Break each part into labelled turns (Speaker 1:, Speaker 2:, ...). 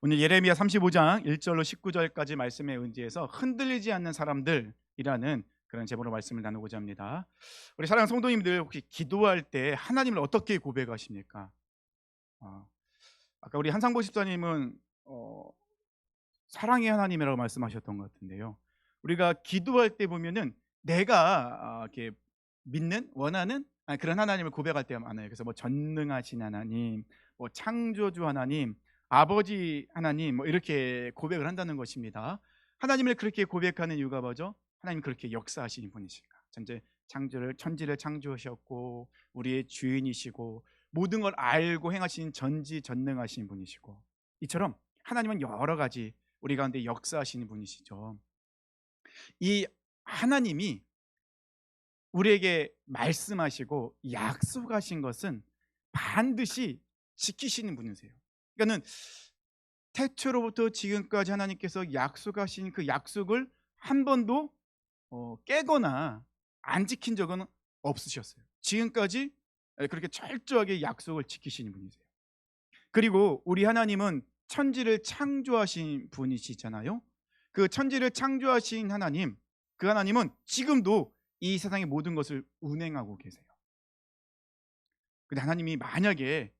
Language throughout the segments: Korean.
Speaker 1: 오늘 예레미야 35장 1절로 19절까지 말씀에 의지해서 흔들리지 않는 사람들이라는 그런 제목으로 말씀을 나누고자 합니다. 우리 사랑하는 성도님들, 혹시 기도할 때 하나님을 어떻게 고백하십니까? 어, 아까 우리 한상보 집사님은 사랑의 하나님이라고 말씀하셨던 것 같은데요. 우리가 기도할 때 보면은 내가 이렇게 믿는 원하는 그런 하나님을 고백할 때가 많아요. 그래서 뭐 전능하신 하나님, 뭐 창조주 하나님, 아버지 하나님, 뭐 이렇게 고백을 한다는 것입니다. 하나님을 그렇게 고백하는 이유가 뭐죠? 하나님 그렇게 역사하시는 분이시니까. 전제 창조를 천지를 창조하셨고 우리의 주인이시고 모든 걸 알고 행하신 전지전능하신 분이시고, 이처럼 하나님은 여러 가지 우리 가운데 역사하시는 분이시죠. 이 하나님이 우리에게 말씀하시고 약속하신 것은 반드시 지키시는 분이세요. 그러니까는 태초로부터 지금까지 하나님께서 약속하신 그 약속을 한 번도 깨거나 안 지킨 적은 없으셨어요. 지금까지 그렇게 철저하게 약속을 지키시는 분이세요. 그리고 우리 하나님은 천지를 창조하신 분이시잖아요. 그 천지를 창조하신 하나님, 그 하나님은 지금도 이 세상의 모든 것을 운행하고 계세요. 근데 하나님이 만약에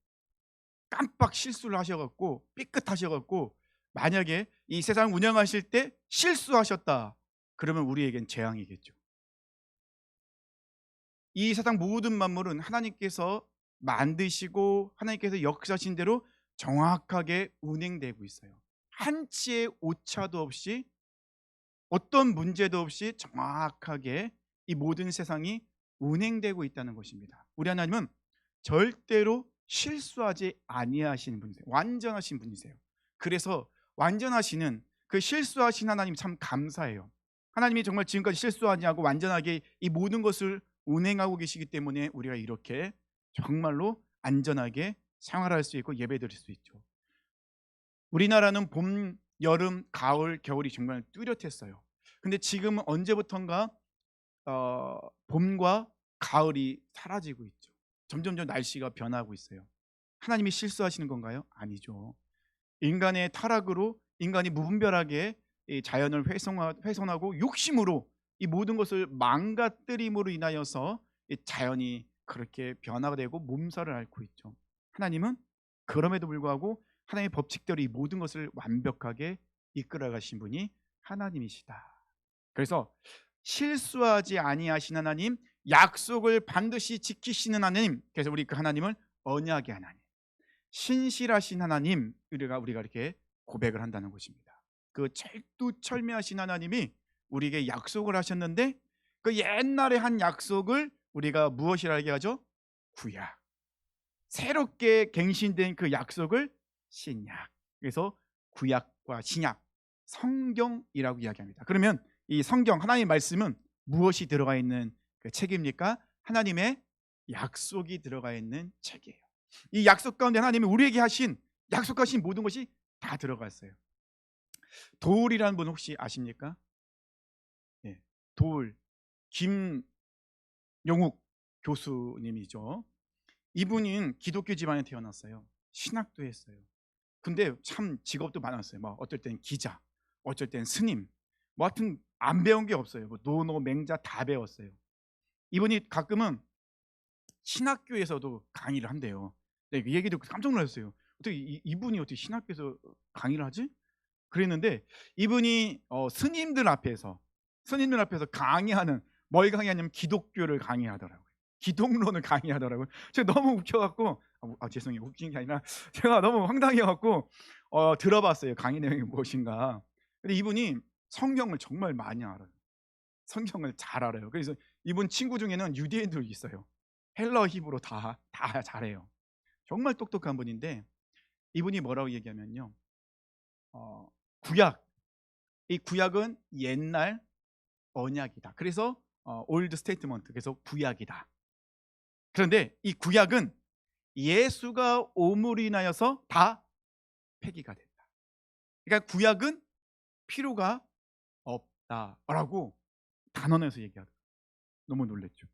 Speaker 1: 깜빡 실수를 하셔갖고 삐끗하셔갖고 만약에 이 세상 운영하실 때 실수하셨다, 그러면 우리에겐 재앙이겠죠. 이 세상 모든 만물은 하나님께서 만드시고 하나님께서 역사하신 대로 정확하게 운행되고 있어요. 한치의 오차도 없이, 어떤 문제도 없이 정확하게 이 모든 세상이 운행되고 있다는 것입니다. 우리 하나님은 절대로 실수하지 아니하시는 분이세요. 완전하신 분이세요. 그래서 완전하시는 그 실수하신 하나님 참 감사해요. 하나님이 정말 지금까지 실수하지 않고 완전하게 이 모든 것을 운행하고 계시기 때문에 우리가 이렇게 정말로 안전하게 생활할 수 있고 예배드릴 수 있죠. 우리나라는 봄, 여름, 가을, 겨울이 정말 뚜렷했어요. 근데 지금은 언제부턴가 봄과 가을이 사라지고 있죠. 점점점 날씨가 변하고 있어요. 하나님이 실수하시는 건가요? 아니죠. 인간의 타락으로 인간이 무분별하게 이 자연을 훼손하고 욕심으로 이 모든 것을 망가뜨림으로 인하여서 이 자연이 그렇게 변화가 되고 몸살을 앓고 있죠. 하나님은 그럼에도 불구하고 하나님의 법칙대로 이 모든 것을 완벽하게 이끌어 가신 분이 하나님이시다. 그래서 실수하지 아니하신 하나님, 약속을 반드시 지키시는 하나님, 그래서 우리 그 하나님을 언약의 하나님, 신실하신 하나님, 우리가 이렇게 고백을 한다는 것입니다. 그 철두철미하신 하나님이 우리에게 약속을 하셨는데, 그 옛날에 한 약속을 우리가 무엇이라 하게 하죠? 구약. 새롭게 갱신된 그 약속을 신약. 그래서 구약과 신약, 성경이라고 이야기합니다. 그러면 이 성경, 하나님의 말씀은 무엇이 들어가 있는 그 책입니까? 하나님의 약속이 들어가 있는 책이에요. 이 약속 가운데 하나님이 우리에게 하신 약속하신 모든 것이 다 들어가 있어요. 도울이라는 분 혹시 아십니까? 예, 도울 김용욱 교수님이죠. 이분은 기독교 집안에 태어났어요. 신학도 했어요. 근데 참 직업도 많았어요. 뭐 어떨 땐 기자, 어쩔 땐 스님, 뭐 하여튼 안 배운 게 없어요. 뭐 노노 맹자 다 배웠어요. 이분이 가끔은 신학교에서도 강의를 한대요. 네, 이 얘기 듣고 깜짝 놀랐어요. 어떻게 이분이 어떻게 신학교에서 강의를 하지? 그랬는데 이분이 스님들 앞에서 강의하는, 뭘 강의하냐면 기독교를 강의하더라고요. 기독론을 강의하더라고요. 제가 너무 웃겨갖고 죄송해요, 웃긴 게 아니라 제가 너무 황당해갖고 들어봤어요, 강의 내용이 무엇인가. 근데 이분이 성경을 정말 많이 알아요. 성경을 잘 알아요. 그래서 이분 친구 중에는 유대인들이 있어요. 헬러 히브로 다 잘해요. 정말 똑똑한 분인데, 이분이 뭐라고 얘기하면요, 어, 구약, 이 구약은 옛날 언약이다. 그래서 올드 스테이트먼트, 그래서 구약이다. 그런데 이 구약은 예수가 오므로 인하여서 다 폐기가 됐다. 그러니까 구약은 필요가 없다라고 단언해서 얘기하더라고요. 너무 놀랬죠.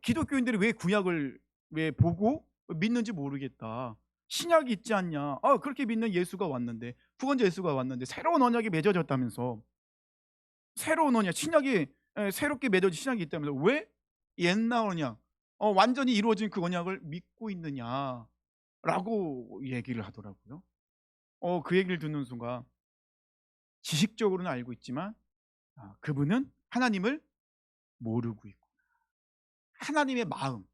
Speaker 1: 기독교인들이 왜 구약을 왜 보고 믿는지 모르겠다. 신약이 있지 않냐? 그렇게 믿는 예수가 왔는데, 구원자 예수가 왔는데 새로운 언약이 맺어졌다면서, 새로운 언약, 신약이 새롭게 맺어진 신약이 있다면서 왜 옛날 언약, 완전히 이루어진 그 언약을 믿고 있느냐라고 얘기를 하더라고요. 그 얘기를 듣는 순간 지식적으로는 알고 있지만 그분은 하나님을 모르고 있고, 하나님의 마음,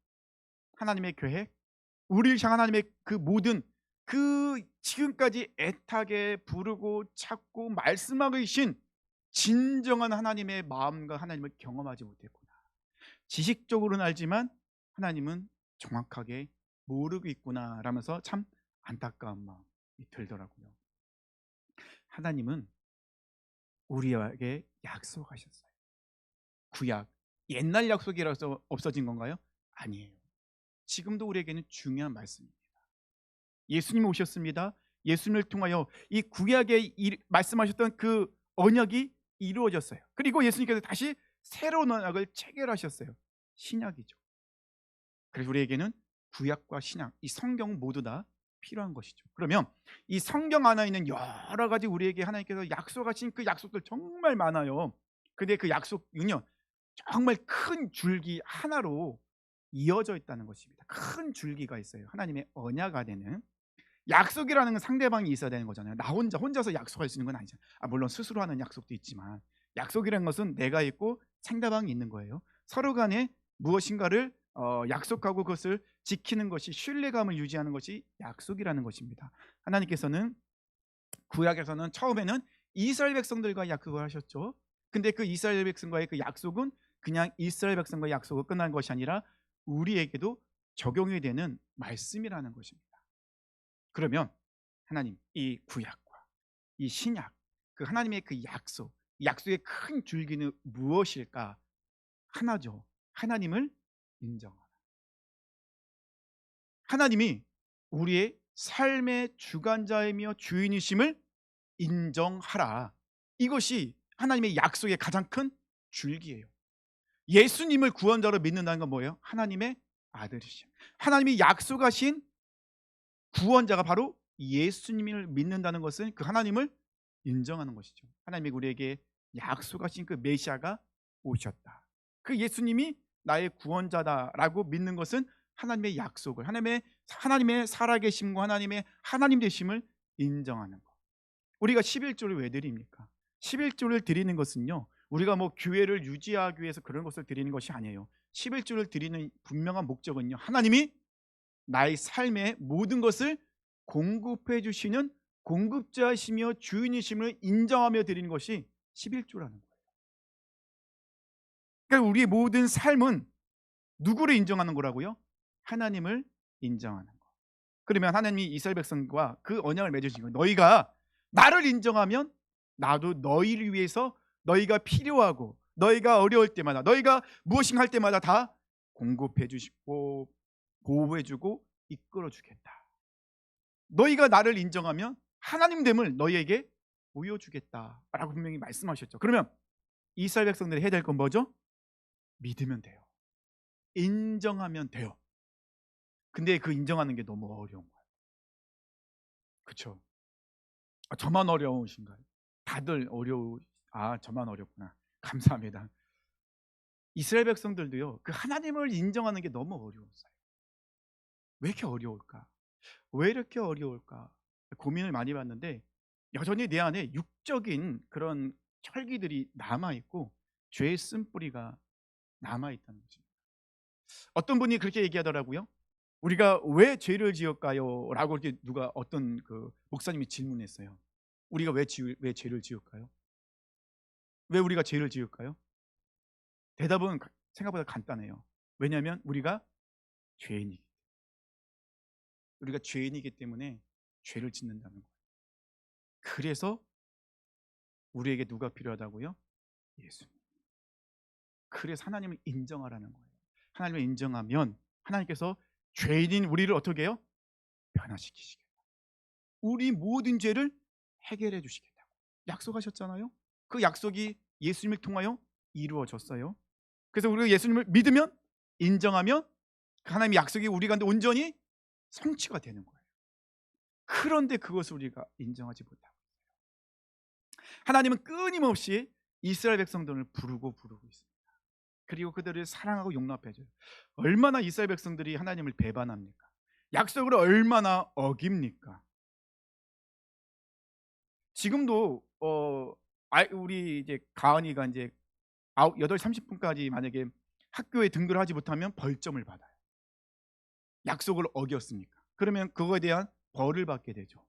Speaker 1: 하나님의 계획, 우리를 향한 하나님의 그 모든, 그 지금까지 애타게 부르고 찾고 말씀하고 계신 진정한 하나님의 마음과 하나님을 경험하지 못했구나. 지식적으로는 알지만 하나님은 정확하게 모르고 있구나 라면서 참 안타까운 마음이 들더라고요. 하나님은 우리에게 약속하셨어요. 구약, 옛날 약속이라서 없어진 건가요? 아니에요. 지금도 우리에게는 중요한 말씀입니다. 예수님 오셨습니다. 예수님을 통하여 이 구약에 말씀하셨던 그 언약이 이루어졌어요. 그리고 예수님께서 다시 새로운 언약을 체결하셨어요. 신약이죠. 그래서 우리에게는 구약과 신약, 이 성경 모두 다 필요한 것이죠. 그러면 이 성경 안에 있는 여러 가지 우리에게 하나님께서 약속하신 그 약속들 정말 많아요. 근데 그 약속은요, 정말 큰 줄기 하나로 이어져 있다는 것입니다. 큰 줄기가 있어요. 하나님의 언약 안에는 약속이라는 건 상대방이 있어야 되는 거잖아요. 나 혼자서 약속할 수 있는 건 아니잖아요. 물론 스스로 하는 약속도 있지만, 약속이라는 것은 내가 있고 상대방이 있는 거예요. 서로 간에 무엇인가를 약속하고 그것을 지키는 것이, 신뢰감을 유지하는 것이 약속이라는 것입니다. 하나님께서는 구약에서는 처음에는 이스라엘 백성들과 약속을 하셨죠. 근데 그 이스라엘 백성과의 그 약속은 그냥 이스라엘 백성과의 약속으로 끝난 것이 아니라 우리에게도 적용이 되는 말씀이라는 것입니다. 그러면 하나님, 이 구약과 이 신약, 그 하나님의 그 약속, 이 약속의 큰 줄기는 무엇일까? 하나죠. 하나님을 인정하라. 하나님이 우리의 삶의 주관자이며 주인이심을 인정하라. 이것이 하나님의 약속의 가장 큰 줄기예요. 예수님을 구원자로 믿는다는 건 뭐예요? 하나님의 아들이시죠. 하나님이 약속하신 구원자가 바로 예수님을 믿는다는 것은 그 하나님을 인정하는 것이죠. 하나님이 우리에게 약속하신 그 메시아가 오셨다, 그 예수님이 나의 구원자다라고 믿는 것은 하나님의 약속을, 하나님의 살아계심과 하나님의 하나님 되심을 인정하는 것. 우리가 11조를 왜 드립니까? 11조를 드리는 것은요, 우리가 뭐 교회를 유지하기 위해서 그런 것을 드리는 것이 아니에요. 11조를 드리는 분명한 목적은요, 하나님이 나의 삶의 모든 것을 공급해 주시는 공급자이시며 주인이심을 인정하며 드리는 것이 11조라는 거예요. 그러니까 우리의 모든 삶은 누구를 인정하는 거라고요? 하나님을 인정하는 거. 그러면 하나님이 이스라엘 백성과 그 언약을 맺으신 거예요. 너희가 나를 인정하면 나도 너희를 위해서, 너희가 필요하고 너희가 어려울 때마다, 너희가 무엇인가 할 때마다 다 공급해 주시고 보호해 주고 이끌어 주겠다. 너희가 나를 인정하면 하나님됨을 너희에게 보여주겠다라고 분명히 말씀하셨죠. 그러면 이스라엘 백성들이 해야 될 건 뭐죠? 믿으면 돼요. 인정하면 돼요. 근데 그 인정하는 게 너무 어려운 거예요. 그렇죠? 저만 어려우신가요? 다들 저만 어렵구나. 감사합니다. 이스라엘 백성들도요, 그 하나님을 인정하는 게 너무 어려웠어요. 왜 이렇게 어려울까? 왜 이렇게 어려울까? 고민을 많이 봤는데 여전히 내 안에 육적인 그런 철기들이 남아있고 죄의 쓴뿌리가 남아있다는 거죠. 어떤 분이 그렇게 얘기하더라고요. 우리가 왜 죄를 지을까요? 라고 이렇게 어떤 그 목사님이 질문했어요. 우리가 왜 죄를 지을까요? 왜 우리가 죄를 지을까요? 대답은 생각보다 간단해요. 왜냐하면 우리가 죄인이기 때문에 죄를 짓는다는 거예요. 그래서 우리에게 누가 필요하다고요? 예수님. 그래서 하나님을 인정하라는 거예요. 하나님을 인정하면 하나님께서 죄인인 우리를 어떻게 해요? 변화시키시겠다. 우리 모든 죄를 해결해 주시겠다고 약속하셨잖아요. 그 약속이 예수님을 통하여 이루어졌어요. 그래서 우리가 예수님을 믿으면, 인정하면 그 하나님의 약속이 우리 가운데 온전히 성취가 되는 거예요. 그런데 그것을 우리가 인정하지 못하고, 하나님은 끊임없이 이스라엘 백성들을 부르고 있습니다. 그리고 그들을 사랑하고 용납해 줘요. 얼마나 이스라엘 백성들이 하나님을 배반합니까? 약속을 얼마나 어깁니까? 지금도 우리 이제 가은이가 이제 8시 30분까지 만약에 학교에 등교를 하지 못하면 벌점을 받아요. 약속을 어겼으니까. 그러면 그거에 대한 벌을 받게 되죠.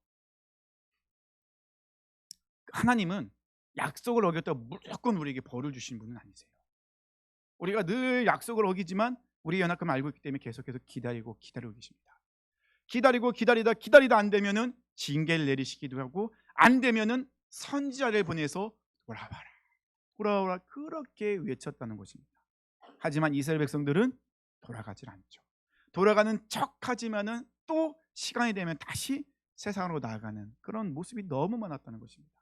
Speaker 1: 하나님은 약속을 어겼다고 무조건 우리에게 벌을 주신 분은 아니세요. 우리가 늘 약속을 어기지만 우리 연약함을 알고 있기 때문에 계속해서 기다리고 계십니다. 기다리다 안 되면은 징계를 내리시기도 하고, 안 되면은 선지자를 보내서 돌아오라 그렇게 외쳤다는 것입니다. 하지만 이스라엘 백성들은 돌아가질 않죠. 돌아가는 척하지만은 또 시간이 되면 다시 세상으로 나아가는 그런 모습이 너무 많았다는 것입니다.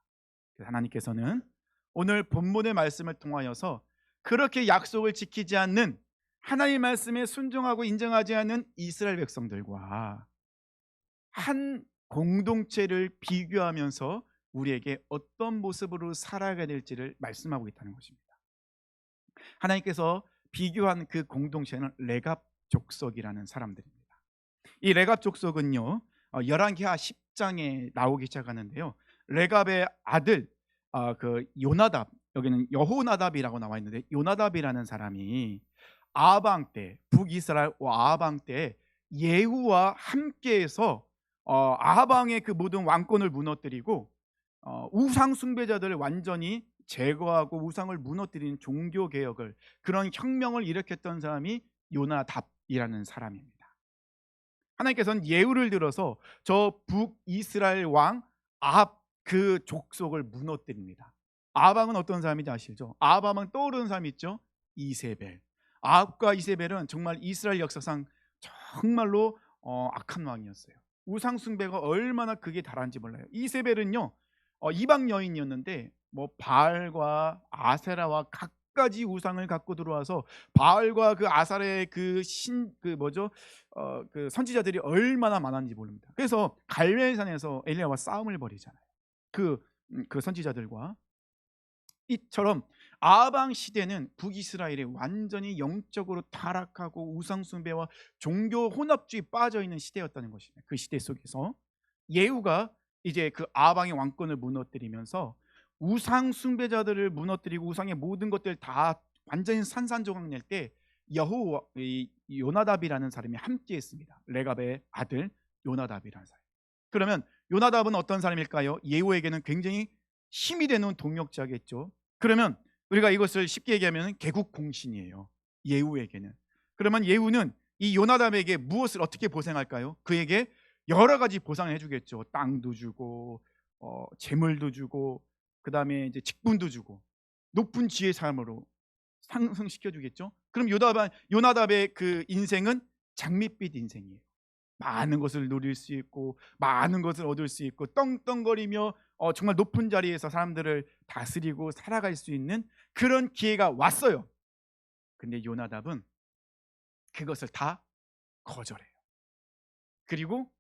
Speaker 1: 그래서 하나님께서는 오늘 본문의 말씀을 통하여서 그렇게 약속을 지키지 않는, 하나님 말씀에 순종하고 인정하지 않는 이스라엘 백성들과 한 공동체를 비교하면서 우리에게 어떤 모습으로 살아가야 될지를 말씀하고 있다는 것입니다. 하나님께서 비교한 그 공동체는 레갑 족속이라는 사람들입니다. 이 레갑 족속은요, 열왕기하 10장에 나오기 시작하는데요, 레갑의 아들 그 요나답, 여기는 여호나답이라고 나와 있는데, 요나답이라는 사람이 아방 때, 북이스라엘 아방 때 예후와 함께해서 아방의 그 모든 왕권을 무너뜨리고 우상 숭배자들을 완전히 제거하고 우상을 무너뜨리는 종교 개혁을, 그런 혁명을 일으켰던 사람이 요나답이라는 사람입니다. 하나님께서는 예후를 들어서 저 북이스라엘 왕 아합 그 족속을 무너뜨립니다. 아합은 어떤 사람인지 아시죠? 아합은 떠오르는 사람이 있죠? 이세벨. 아합과 이세벨은 정말 이스라엘 역사상 정말로 악한 왕이었어요. 우상 숭배가 얼마나 극에 달한지 몰라요. 이세벨은요, 이방 여인이었는데 뭐 바알과 아세라와 갖가지 우상을 갖고 들어와서, 바알과 그 아사레의 그 뭐죠, 그 선지자들이 얼마나 많았는지 모릅니다. 그래서 갈멜산에서 엘리야와 싸움을 벌이잖아요. 그 선지자들과. 이처럼 아방 시대는 북이스라엘이 완전히 영적으로 타락하고 우상 숭배와 종교 혼합주의 빠져 있는 시대였다는 것입니다. 그 시대 속에서 예후가 이제 그 아방의 왕권을 무너뜨리면서 우상 숭배자들을 무너뜨리고 우상의 모든 것들 다 완전히 산산조각 낼 때 요나답이라는 사람이 함께했습니다. 레갑의 아들 요나답이라는 사람. 그러면 요나답은 어떤 사람일까요? 예후에게는 굉장히 힘이 되는 동역자겠죠. 그러면 우리가 이것을 쉽게 얘기하면 개국 공신이에요, 예후에게는. 그러면 예후는 이 요나답에게 무엇을 어떻게 보상할까요? 그에게 여러 가지 보상을 해주겠죠. 땅도 주고 재물도 주고, 그 다음에 이제 직분도 주고, 높은 지혜 삶으로 상승시켜 주겠죠. 그럼 요나답의 그 인생은 장밋빛 인생이에요. 많은 것을 누릴 수 있고 많은 것을 얻을 수 있고 떵떵거리며 정말 높은 자리에서 사람들을 다스리고 살아갈 수 있는 그런 기회가 왔어요. 근데 요나답은 그것을 다 거절해요. 그리고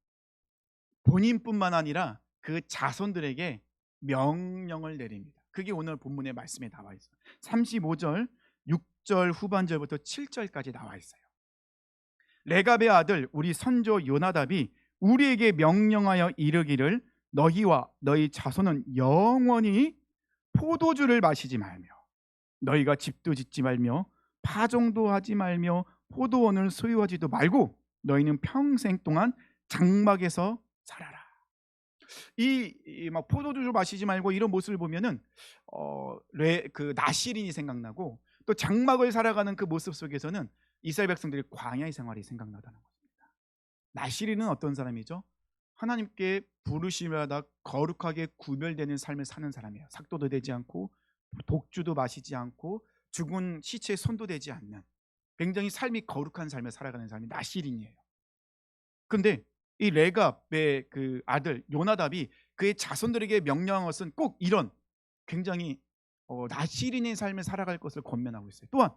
Speaker 1: 본인뿐만 아니라 그 자손들에게 명령을 내립니다. 그게 오늘 본문의 말씀에 나와 있어요. 35절, 6절 후반절부터 7절까지 나와 있어요. 레갑의 아들 우리 선조 요나답이 우리에게 명령하여 이르기를, 너희와 너희 자손은 영원히 포도주를 마시지 말며, 너희가 집도 짓지 말며 파종도 하지 말며 포도원을 소유하지도 말고 너희는 평생 동안 장막에서 살아라. 막 포도주 마시지 말고 이런 모습을 보면은 그 나실인이 생각나고, 또 장막을 살아가는 그 모습 속에서는 이스라엘 백성들의 광야의 생활이 생각나다는 것입니다. 나실인은 어떤 사람이죠? 하나님께 부르심마다 거룩하게 구별되는 삶을 사는 사람이에요. 삭도도 되지 않고 독주도 마시지 않고 죽은 시체에 손도 대지 않는 굉장히 삶이 거룩한 삶을 살아가는 사람이 나실인이에요. 근데 이 레갑의 그 아들 요나답이 그의 자손들에게 명령한 것은 꼭 이런 굉장히 나실인의 삶을 살아갈 것을 권면하고 있어요. 또한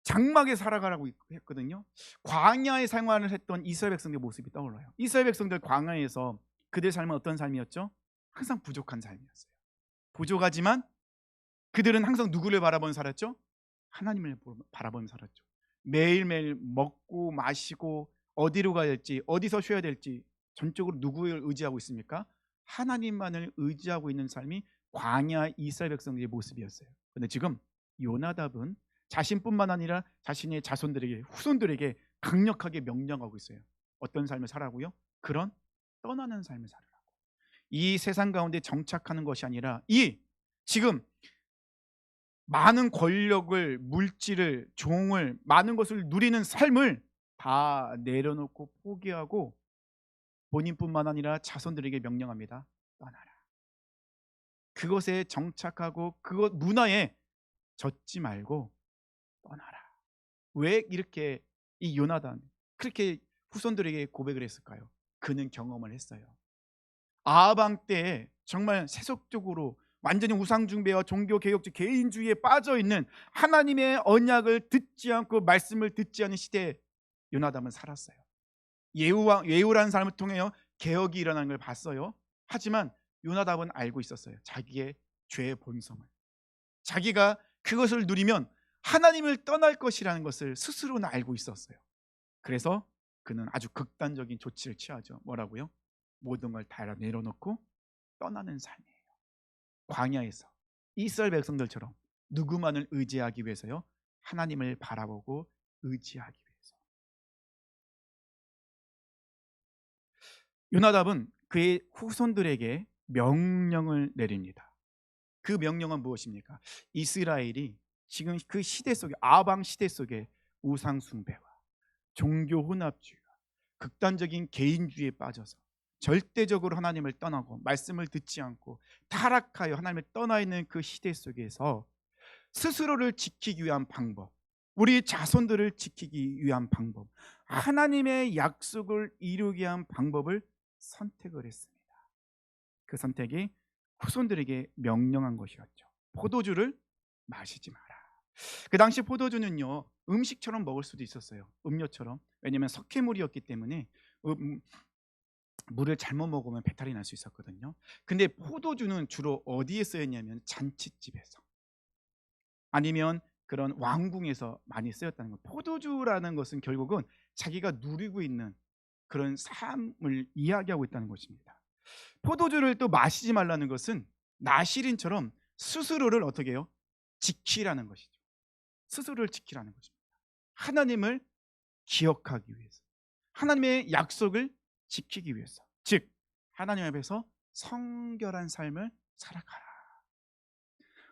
Speaker 1: 장막에 살아가라고 했거든요. 광야의 생활을 했던 이스라엘 백성들의 모습이 떠올라요. 이스라엘 백성들 광야에서 그들 삶은 어떤 삶이었죠? 항상 부족한 삶이었어요. 부족하지만 그들은 항상 누구를 바라보며 살았죠? 하나님을 바라보며 살았죠. 매일매일 먹고 마시고 어디로 가야 될지, 어디서 쉬어야 될지 전적으로 누구를 의지하고 있습니까? 하나님만을 의지하고 있는 삶이 광야 이스라엘 백성들의 모습이었어요. 그런데 지금 요나답은 자신뿐만 아니라 자신의 자손들에게, 후손들에게 강력하게 명령하고 있어요. 어떤 삶을 살라고요? 그런 떠나는 삶을 살으라고. 이 세상 가운데 정착하는 것이 아니라 이 지금 많은 권력을, 물질을, 종을, 많은 것을 누리는 삶을 다 내려놓고 포기하고 본인뿐만 아니라 자손들에게 명령합니다. 떠나라. 그것에 정착하고 그것 문화에 젖지 말고 떠나라. 왜 이렇게 이 요나단 그렇게 후손들에게 고백을 했을까요? 그는 경험을 했어요. 아합 왕 때 정말 세속적으로 완전히 우상 숭배와 종교 개혁주 개인주의에 빠져 있는 하나님의 언약을 듣지 않고 말씀을 듣지 않은 시대에 요나담은 살았어요. 예후라는 사람을 통해요 개혁이 일어나는 걸 봤어요. 하지만 요나답은 알고 있었어요. 자기의 죄의 본성을. 자기가 그것을 누리면 하나님을 떠날 것이라는 것을 스스로는 알고 있었어요. 그래서 그는 아주 극단적인 조치를 취하죠. 뭐라고요? 모든 걸 다 내려놓고 떠나는 삶이에요. 광야에서 이스라엘 백성들처럼 누구만을 의지하기 위해서요? 하나님을 바라보고 의지하기 위해서. 요나답은 그의 후손들에게 명령을 내립니다. 그 명령은 무엇입니까? 이스라엘이 지금 그 시대 속에 아방 시대 속에 우상 숭배와 종교 혼합주의와 극단적인 개인주의에 빠져서 절대적으로 하나님을 떠나고 말씀을 듣지 않고 타락하여 하나님을 떠나 있는 그 시대 속에서 스스로를 지키기 위한 방법, 우리 자손들을 지키기 위한 방법, 하나님의 약속을 이루기 위한 방법을 선택을 했습니다. 그 선택이 후손들에게 명령한 것이었죠. 포도주를 마시지 마라. 그 당시 포도주는요 음식처럼 먹을 수도 있었어요. 음료처럼. 왜냐하면 석회물이었기 때문에 물을 잘못 먹으면 배탈이 날 수 있었거든요. 근데 포도주는 주로 어디에 쓰였냐면 잔치집에서 아니면 그런 왕궁에서 많이 쓰였다는 것. 포도주라는 것은 결국은 자기가 누리고 있는 그런 삶을 이야기하고 있다는 것입니다. 포도주를 또 마시지 말라는 것은 나시린처럼 스스로를 어떻게 해요? 지키라는 것이죠. 스스로를 지키라는 것입니다. 하나님을 기억하기 위해서, 하나님의 약속을 지키기 위해서, 즉 하나님 앞에서 성결한 삶을 살아가라.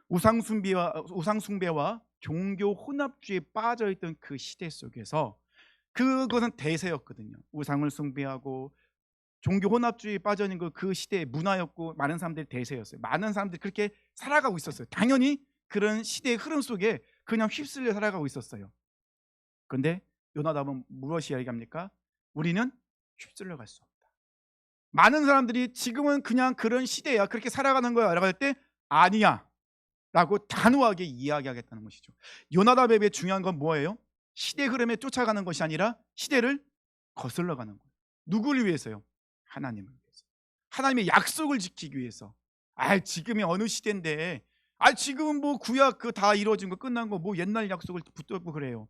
Speaker 1: 우상숭배와 종교 혼합주의에 빠져있던 그 시대 속에서 그것은 대세였거든요. 우상을 숭배하고 종교 혼합주의에 빠져있는 그 시대의 문화였고 많은 사람들이 대세였어요. 많은 사람들이 그렇게 살아가고 있었어요. 당연히 그런 시대의 흐름 속에 그냥 휩쓸려 살아가고 있었어요. 그런데 요나답은 무엇이 이야기합니까? 우리는 휩쓸려 갈 수 없다. 많은 사람들이 지금은 그냥 그런 시대야, 그렇게 살아가는 거야 라고 할 때 아니야 라고 단호하게 이야기하겠다는 것이죠. 요나답에게 중요한 건 뭐예요? 시대 흐름에 쫓아가는 것이 아니라 시대를 거슬러 가는 거예요. 누구를 위해서요? 하나님을 위해서. 하나님의 약속을 지키기 위해서. 지금이 어느 시대인데 지금은 뭐 구약 그 다 이루어진 거 끝난 거 뭐 옛날 약속을 붙들고 그래요.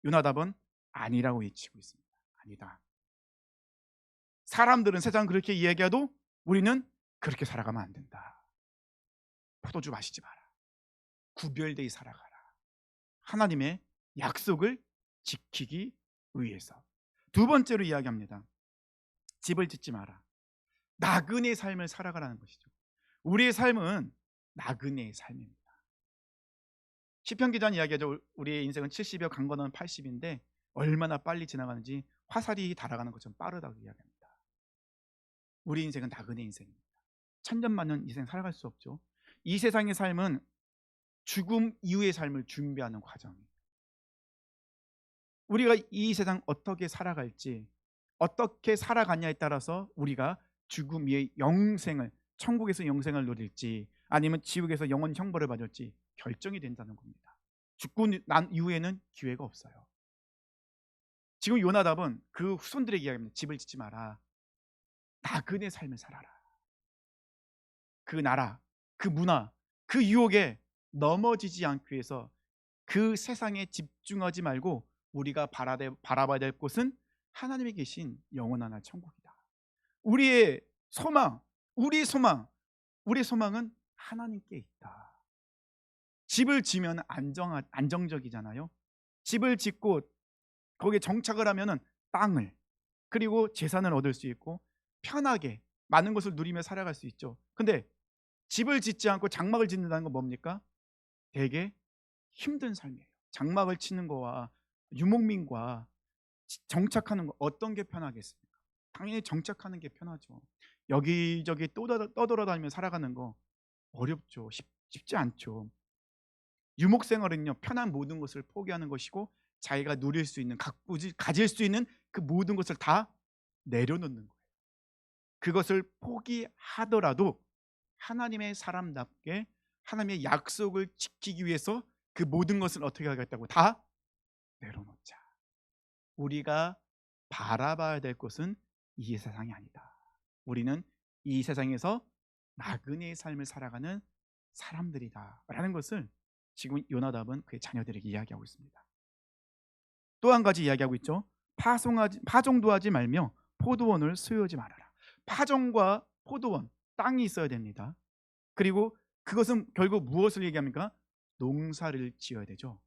Speaker 1: 요나답은 아니라고 외치고 있습니다. 아니다. 사람들은 세상 그렇게 이야기해도 우리는 그렇게 살아가면 안 된다. 포도주 마시지 마라. 구별되이 살아가라. 하나님의 약속을 지키기 위해서. 두 번째로 이야기합니다. 집을 짓지 마라. 나그네 삶을 살아가라는 것이죠. 우리의 삶은 나그네의 삶입니다. 시편 기자는 이야기하죠. 우리의 인생은 70여 강건은 80인데 얼마나 빨리 지나가는지 화살이 달아가는 것처럼 빠르다고 이야기합니다. 우리 인생은 나그네 인생입니다. 천년만년 인생 살아갈 수 없죠. 이 세상의 삶은 죽음 이후의 삶을 준비하는 과정이에요. 우리가 이 세상 어떻게 살아갈지, 어떻게 살아가냐에 따라서 우리가 죽음 이후의 영생을, 천국에서 영생을 누릴지 아니면 지옥에서 영원 형벌을 받을지 결정이 된다는 겁니다. 죽고 난 이후에는 기회가 없어요. 지금 요나답은 그 후손들에게 이야기합니다. 집을 짓지 마라. 나그네 삶을 살아라. 그 나라, 그 문화, 그 유혹에 넘어지지 않기 위해서 그 세상에 집중하지 말고 우리가 바라봐야 될 곳은 하나님이 계신 영원한 날 천국이다. 우리의 소망, 우리 소망, 우리의 소망은 하나님께 있다. 집을 지면 안정적이잖아요. 집을 짓고 거기에 정착을 하면은 땅을, 그리고 재산을 얻을 수 있고 편하게 많은 것을 누리며 살아갈 수 있죠. 근데 집을 짓지 않고 장막을 짓는다는 건 뭡니까? 되게 힘든 삶이에요. 장막을 치는 거와 유목민과 정착하는 거, 어떤 게 편하겠습니까? 당연히 정착하는 게 편하죠. 여기저기 떠돌아다니며 살아가는 거 어렵죠. 쉽지 않죠. 유목 생활은요, 편한 모든 것을 포기하는 것이고 자기가 누릴 수 있는, 가질 수 있는 그 모든 것을 다 내려놓는 거예요. 그것을 포기하더라도 하나님의 사람답게 하나님의 약속을 지키기 위해서 그 모든 것을 어떻게 하겠다고? 다 내려놓자. 우리가 바라봐야 될 것은 이 세상이 아니다. 우리는 이 세상에서 나그네의 삶을 살아가는 사람들이다 라는 것을 지금 요나답은 그의 자녀들에게 이야기하고 있습니다. 또 한 가지 이야기하고 있죠. 파종도 하지 말며 포도원을 소유하지 말아라. 파종과 포도원, 땅이 있어야 됩니다. 그리고 그것은 결국 무엇을 얘기합니까? 농사를 지어야 되죠.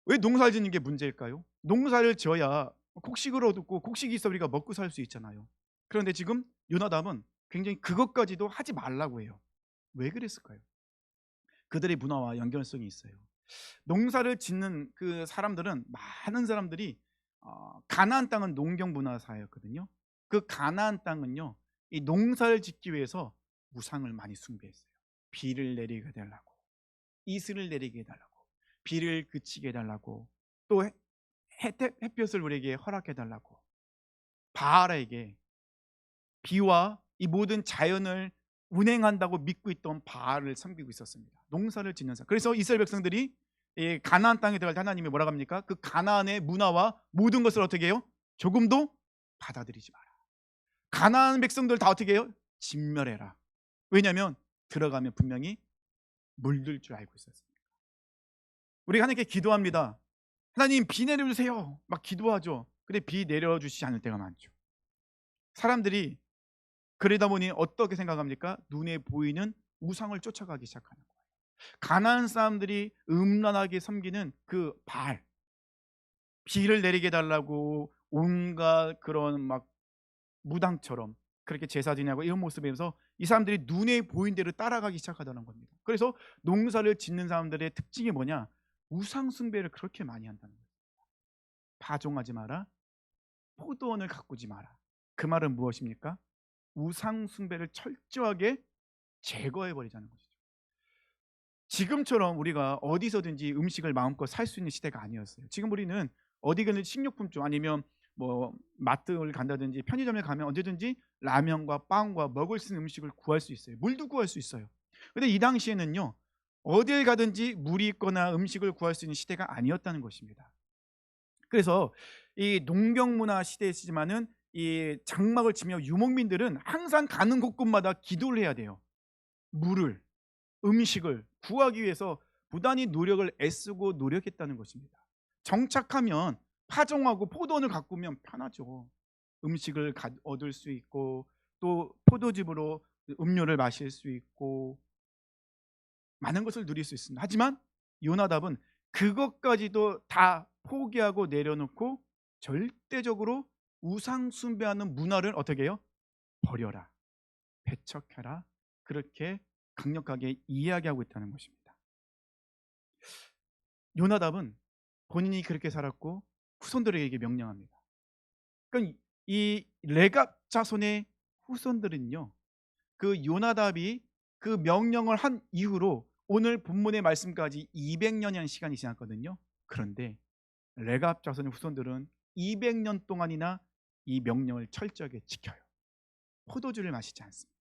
Speaker 1: 왜 농사를 짓는 게 문제일까요? 농사를 지어야 곡식을 얻고 곡식이 있어 우리가 먹고 살 수 있잖아요. 그런데 지금 요나답은 굉장히 그것까지도 하지 말라고 해요. 왜 그랬을까요? 그들의 문화와 연결성이 있어요. 농사를 짓는 그 사람들은, 많은 사람들이 가나안 땅은 농경 문화 사회였거든요. 그 가나안 땅은요, 이 농사를 짓기 위해서 우상을 많이 숭배했어요. 비를 내리게 해달라고, 이슬을 내리게 해달라고, 비를 그치게 해달라고, 또 햇볕을 우리에게 허락해달라고, 바알에게 비와 이 모든 자연을 운행한다고 믿고 있던 바알을 섬기고 있었습니다. 농사를 짓는 사람. 그래서 이스라엘 백성들이 이 가나안 땅에 들어갈 때 하나님이 뭐라고 합니까? 그 가나안의 문화와 모든 것을 어떻게 해요? 조금도 받아들이지 마라. 가나안 백성들 다 어떻게 해요? 진멸해라. 왜냐하면 들어가면 분명히 물들 줄 알고 있었습니다. 우리가 하나님께 기도합니다. 하나님 비 내려주세요. 막 기도하죠. 근데 비 내려주시지 않을 때가 많죠. 사람들이 그러다 보니 어떻게 생각합니까? 눈에 보이는 우상을 쫓아가기 시작하는 거예요. 가나안 사람들이 음란하게 섬기는 그 바알, 비를 내리게 달라고 온갖 그런 막 무당처럼 그렇게 제사 지내고 이런 모습에서 이 사람들이 눈에 보인 대로 따라가기 시작하다는 겁니다. 그래서 농사를 짓는 사람들의 특징이 뭐냐? 우상 숭배를 그렇게 많이 한다는 거예요. 파종하지 마라, 포도원을 가꾸지 마라. 그 말은 무엇입니까? 우상 숭배를 철저하게 제거해 버리자는 것이죠. 지금처럼 우리가 어디서든지 음식을 마음껏 살 수 있는 시대가 아니었어요. 지금 우리는 어디 가든 식료품 쪽, 아니면 뭐 마트를 간다든지 편의점에 가면 언제든지 라면과 빵과 먹을 수 있는 음식을 구할 수 있어요. 물도 구할 수 있어요. 근데 이 당시에는요, 어딜 가든지 물이 있거나 음식을 구할 수 있는 시대가 아니었다는 것입니다. 그래서 이 농경 문화 시대이지만은 이 장막을 치며 유목민들은 항상 가는 곳곳마다 기도를 해야 돼요. 물을, 음식을 구하기 위해서 부단히 노력을 애쓰고 노력했다는 것입니다. 정착하면 파종하고 포도원을 가꾸면 편하죠. 음식을 얻을 수 있고, 또 포도즙으로 음료를 마실 수 있고, 많은 것을 누릴 수 있습니다. 하지만 요나답은 그것까지도 다 포기하고 내려놓고 절대적으로 우상 숭배하는 문화를 어떻게 해요? 버려라, 배척해라, 그렇게 강력하게 이야기하고 있다는 것입니다. 요나답은 본인이 그렇게 살았고 후손들에게 명령합니다. 그러니까 이 레갑 자손의 후손들은요, 그 요나답이 그 명령을 한 이후로 오늘 본문의 말씀까지 200년이라는 시간이 지났거든요. 그런데 레갑 자손의 후손들은 200년 동안이나 이 명령을 철저하게 지켜요. 포도주를 마시지 않습니다.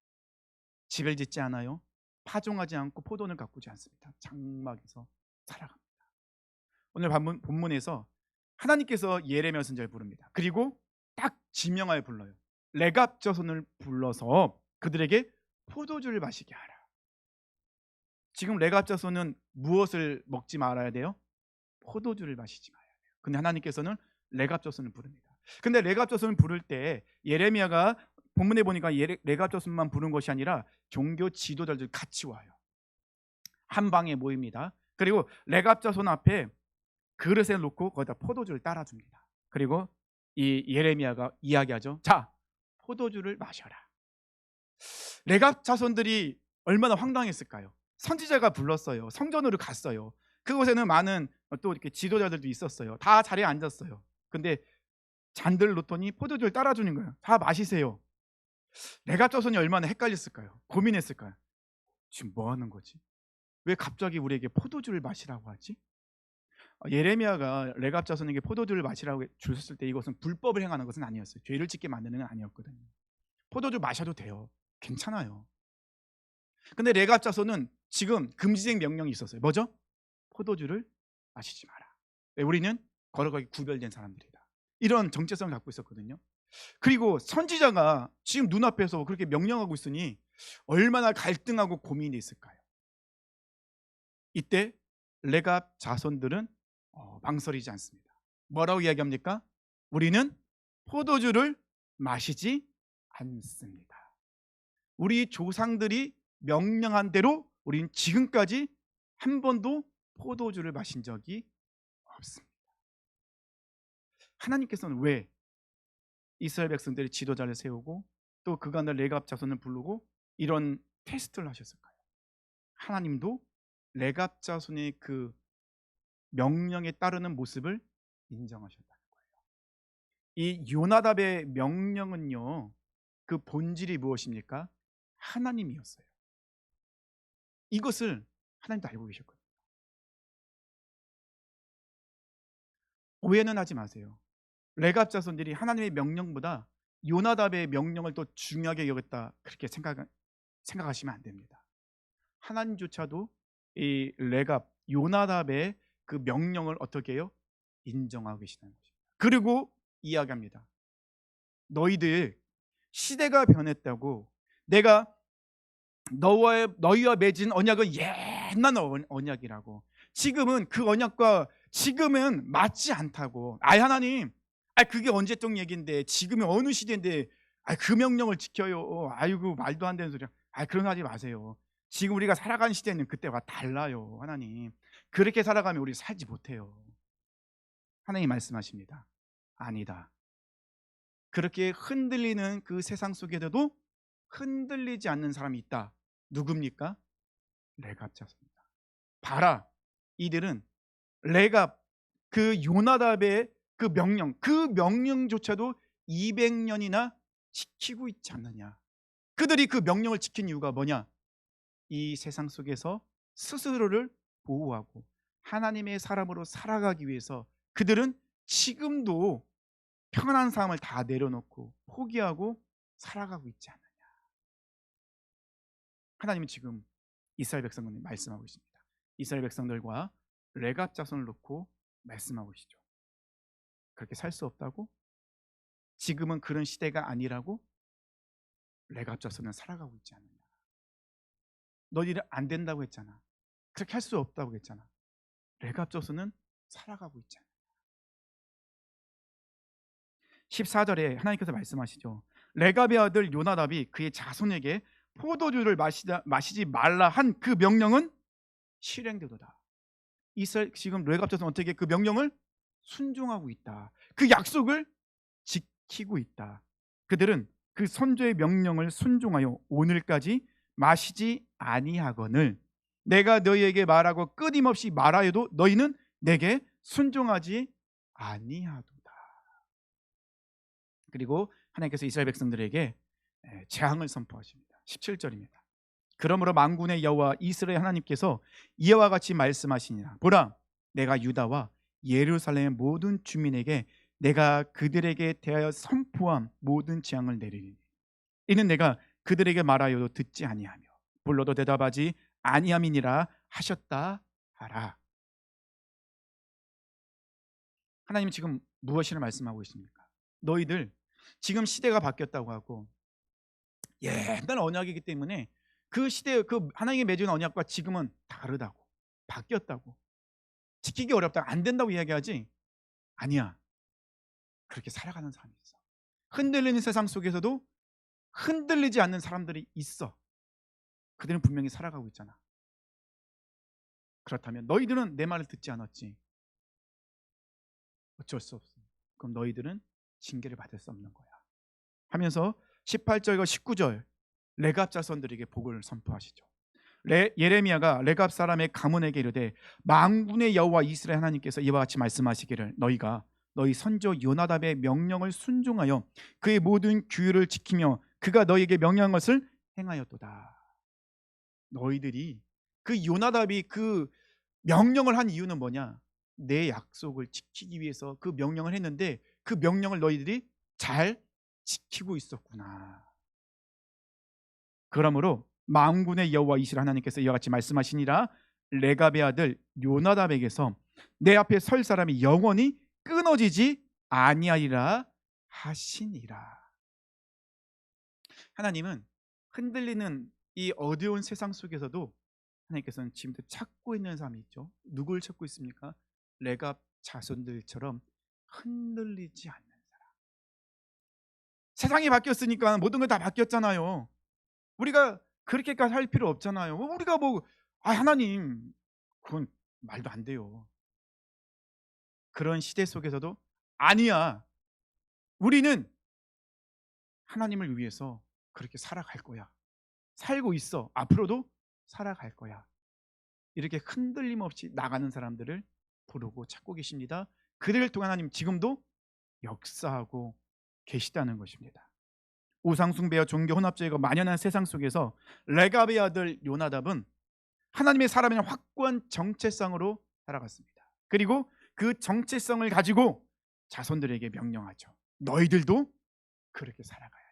Speaker 1: 집을 짓지 않아요. 파종하지 않고 포도를 가꾸지 않습니다. 장막에서 살아갑니다. 오늘 본문에서 하나님께서 예레미야 선지자를 부릅니다. 그리고 딱 지명하여 불러요. 레갑 자손을 불러서 그들에게 포도주를 마시게 하라. 지금 레갑 자손은 무엇을 먹지 말아야 돼요? 포도주를 마시지 말아야 돼요. 근데 하나님께서는 레갑 자손을 부릅니다. 근데 레갑 자손을 부를 때 예레미야가 본문에 보니까 레갑 자손만 부른 것이 아니라 종교 지도자들 같이 와요. 한 방에 모입니다. 그리고 레갑 자손 앞에 그릇에 놓고 거기다 포도주를 따라줍니다. 그리고 이 예레미야가 이야기하죠. 자, 포도주를 마셔라. 레갑 자손들이 얼마나 황당했을까요? 선지자가 불렀어요. 성전으로 갔어요. 그곳에는 많은 또 이렇게 지도자들도 있었어요. 다 자리에 앉았어요. 근데 잔들 놓더니 포도주를 따라주는 거예요. 다 마시세요. 레갑 자손이 얼마나 헷갈렸을까요? 고민했을까요? 지금 뭐 하는 거지? 왜 갑자기 우리에게 포도주를 마시라고 하지? 예레미야가 레갑 자손에게 포도주를 마시라고 주셨을 때 이것은 불법을 행하는 것은 아니었어요. 죄를 짓게 만드는 건 아니었거든요. 포도주 마셔도 돼요. 괜찮아요. 근데 레갑 자손은 지금 금지된 명령이 있었어요. 뭐죠? 포도주를 마시지 마라. 왜? 우리는 거룩하게 구별된 사람들이다. 이런 정체성을 갖고 있었거든요. 그리고 선지자가 지금 눈앞에서 그렇게 명령하고 있으니 얼마나 갈등하고 고민이 있을까요? 이때 레갑 자손들은 망설이지 않습니다. 뭐라고 이야기합니까? 우리는 포도주를 마시지 않습니다. 우리 조상들이 명령한 대로 우리는 지금까지 한 번도 포도주를 마신 적이 없습니다. 하나님께서는 왜 이스라엘 백성들의 지도자를 세우고 또 그간의 레갑 자손을 부르고 이런 테스트를 하셨을까요? 하나님도 레갑 자손의 그 명령에 따르는 모습을 인정하셨다는 거예요. 이 요나답의 명령은요, 그 본질이 무엇입니까? 하나님이었어요. 이것을 하나님도 알고 계셨거든요. 오해는 하지 마세요. 레갑 자손들이 하나님의 명령보다 요나답의 명령을 더 중요하게 여겼다, 그렇게 생각하시면 안 됩니다. 하나님조차도 이 레갑 요나답의 그 명령을 어떻게 해요? 인정하고 계시는 것입니다. 그리고 이야기합니다. 너희들 시대가 변했다고 내가 너희와 맺은 언약은 옛날 언약이라고, 지금은 그 언약과 지금은 맞지 않다고. 하나님, 그게 언제적 얘기인데, 지금이 어느 시대인데 그 명령을 지켜요. 아이고, 말도 안 되는 소리야. 그런 거 하지 마세요. 지금 우리가 살아가는 시대는 그때와 달라요. 하나님, 그렇게 살아가면 우리 살지 못해요. 하나님 말씀하십니다. 아니다. 그렇게 흔들리는 그 세상 속에도 흔들리지 않는 사람이 있다. 누굽니까? 레갑 자손이다. 봐라, 이들은 레갑, 그 요나답의 그 명령조차도 200년이나 지키고 있지 않느냐. 그들이 그 명령을 지킨 이유가 뭐냐? 이 세상 속에서 스스로를 보호하고 하나님의 사람으로 살아가기 위해서 그들은 지금도 평안한 삶을 다 내려놓고 포기하고 살아가고 있지 않느냐. 하나님은 지금 이스라엘 백성들에 말씀하고 있습니다. 이스라엘 백성들과 레갑 자손을 놓고 말씀하고 계시죠. 그렇게 살 수 없다고? 지금은 그런 시대가 아니라고? 레갑 자손은 살아가고 있지 않느냐. 너희들 안 된다고 했잖아. 그렇게 할 수 없다고 했잖아. 레갑 자손은 살아가고 있지 않느냐. 14절에 하나님께서 말씀하시죠. 레갑의 아들 요나답이 그의 자손에게 포도주를 마시지 말라 한 그 명령은 실행되도다. 이스라엘 지금 레갑 자손은 어떻게 그 명령을 순종하고 있다. 그 약속을 지키고 있다. 그들은 그 선조의 명령을 순종하여 오늘까지 마시지 아니하거늘 내가 너희에게 말하고 끊임없이 말하여도 너희는 내게 순종하지 아니하도다. 그리고 하나님께서 이스라엘 백성들에게 재앙을 선포하십니다. 17절입니다. 그러므로 만군의 여호와 이스라엘 하나님께서 이와 같이 말씀하시니라. 보라, 내가 유다와 예루살렘의 모든 주민에게 내가 그들에게 대하여 선포한 모든 재앙을 내리리니 이는 내가 그들에게 말하여도 듣지 아니하며 불러도 대답하지 아니함이니라 하셨다 하라. 하나님은 지금 무엇이라 말씀하고 있습니까? 너희들 지금 시대가 바뀌었다고 하고 옛날 언약이기 때문에 그 시대 그 하나님이 맺은 언약과 지금은 다르다고, 바뀌었다고, 지키기 어렵다, 안 된다고 이야기하지. 아니야. 그렇게 살아가는 사람이 있어. 흔들리는 세상 속에서도 흔들리지 않는 사람들이 있어. 그들은 분명히 살아가고 있잖아. 그렇다면 너희들은 내 말을 듣지 않았지. 어쩔 수 없어. 그럼 너희들은 징계를 받을 수 없는 거야 하면서 18절과 19절 레갑 자손들에게 복을 선포하시죠. 예레미야가 레갑 사람의 가문에게 이르되 만군의 여호와 이스라엘 하나님께서 이와 같이 말씀하시기를 너희가 너희 선조 요나답의 명령을 순종하여 그의 모든 규율을 지키며 그가 너희에게 명령한 것을 행하였도다. 너희들이 그 요나답이 그 명령을 한 이유는 뭐냐? 내 약속을 지키기 위해서 그 명령을 했는데 그 명령을 너희들이 잘 지키고 있었구나. 그러므로 만군의 여호와 이스라엘 하나님께서 이와 같이 말씀하시니라 레갑의 아들 요나답에게서 내 앞에 설 사람이 영원히 끊어지지 아니하리라 하시니라. 하나님은 흔들리는 이 어두운 세상 속에서도 하나님께서는 지금도 찾고 있는 사람이 있죠. 누굴 찾고 있습니까? 레갑 자손들처럼 흔들리지 않는 사람. 세상이 바뀌었으니까 모든 걸 다 바뀌었잖아요. 우리가 그렇게까지 할 필요 없잖아요. 우리가 뭐 하나님 그건 말도 안 돼요. 그런 시대 속에서도 아니야. 우리는 하나님을 위해서 그렇게 살아갈 거야. 살고 있어. 앞으로도 살아갈 거야. 이렇게 흔들림 없이 나가는 사람들을 부르고 찾고 계십니다. 그들을 통해 하나님 지금도 역사하고 계시다는 것입니다. 우상숭배와 종교 혼합주의가 만연한 세상 속에서 레갑의 아들 요나답은 하나님의 사람의 확고한 정체성으로 살아갔습니다. 그리고 그 정체성을 가지고 자손들에게 명령하죠. 너희들도 그렇게 살아가야 돼.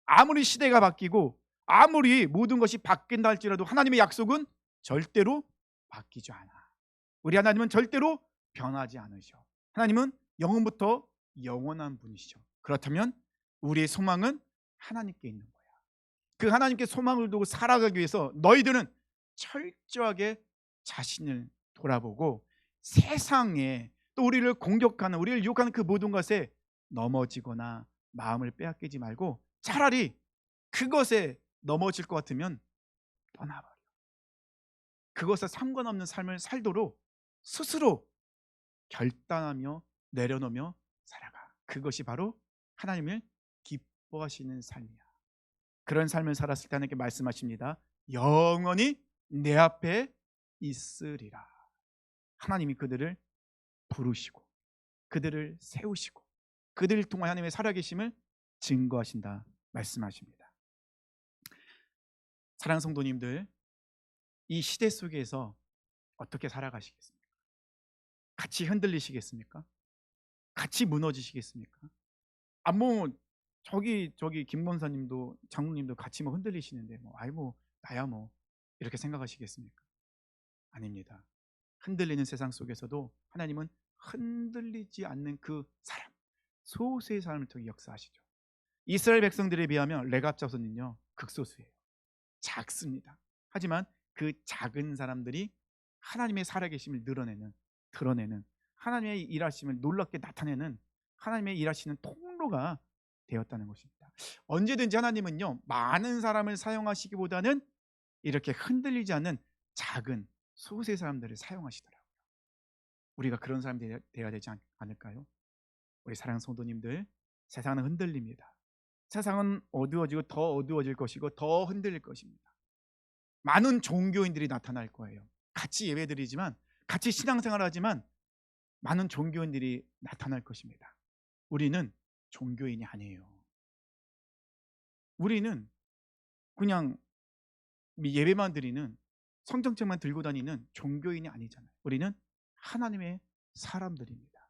Speaker 1: 아무리 시대가 바뀌고 아무리 모든 것이 바뀐다 할지라도 하나님의 약속은 절대로 바뀌지 않아. 우리 하나님은 절대로 변하지 않으셔. 하나님은 영원부터 영원한 분이시죠. 그렇다면 우리의 소망은 하나님께 있는 거야. 그 하나님께 소망을 두고 살아가기 위해서 너희들은 철저하게 자신을 돌아보고 세상에 또 우리를 공격하는 우리를 유혹하는 그 모든 것에 넘어지거나 마음을 빼앗기지 말고 차라리 그것에 넘어질 것 같으면 떠나버려. 그것에 상관없는 삶을 살도록 스스로 결단하며 내려놓으며 살아가. 그것이 바로 하나님을 기뻐하시는 삶이야. 그런 삶을 살았을 때 하나님께 말씀하십니다. 영원히 내 앞에 있으리라. 하나님이 그들을 부르시고 그들을 세우시고 그들을 통해 하나님의 살아계심을 증거하신다 말씀하십니다. 사랑하는 성도님들, 이 시대 속에서 어떻게 살아가시겠습니까? 같이 흔들리시겠습니까? 같이 무너지시겠습니까? 뭐 저기 김본사님도 장로님도 같이 뭐 흔들리시는데 뭐 나야 뭐 이렇게 생각하시겠습니까? 아닙니다. 흔들리는 세상 속에서도 하나님은 흔들리지 않는 그 사람, 소수의 사람을 통해 역사하시죠. 이스라엘 백성들에 비하면 레갑 자손은요 극소수예요. 작습니다. 하지만 그 작은 사람들이 하나님의 살아계심을 드러내는 하나님의 일하심을 놀랍게 나타내는 하나님의 일하시는 통로가 되었다는 것입니다. 언제든지 하나님은요 많은 사람을 사용하시기보다는 이렇게 흔들리지 않는 작은 소수의 사람들을 사용하시더라고요. 우리가 그런 사람이 되어야 되지 않을까요? 우리 사랑하는 성도님들, 세상은 흔들립니다. 세상은 어두워지고 더 어두워질 것이고 더 흔들릴 것입니다. 많은 종교인들이 나타날 거예요. 같이 예배드리지만 같이 신앙생활을 하지만 많은 종교인들이 나타날 것입니다. 우리는 종교인이 아니에요. 우리는 그냥 예배만 드리는 성경책만 들고 다니는 종교인이 아니잖아요. 우리는 하나님의 사람들입니다.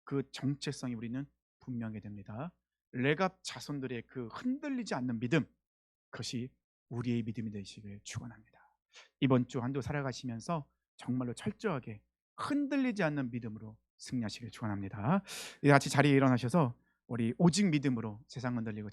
Speaker 1: 그 정체성이 우리는 분명히 됩니다. 레갑 자손들의 그 흔들리지 않는 믿음, 그것이 우리의 믿음이 되시길 축원합니다. 이번 주 한 주 살아가시면서 정말로 철저하게 흔들리지 않는 믿음으로 승리하시길 축원합니다. 같이 자리에 일어나셔서 우리 오직 믿음으로 세상 흔들리고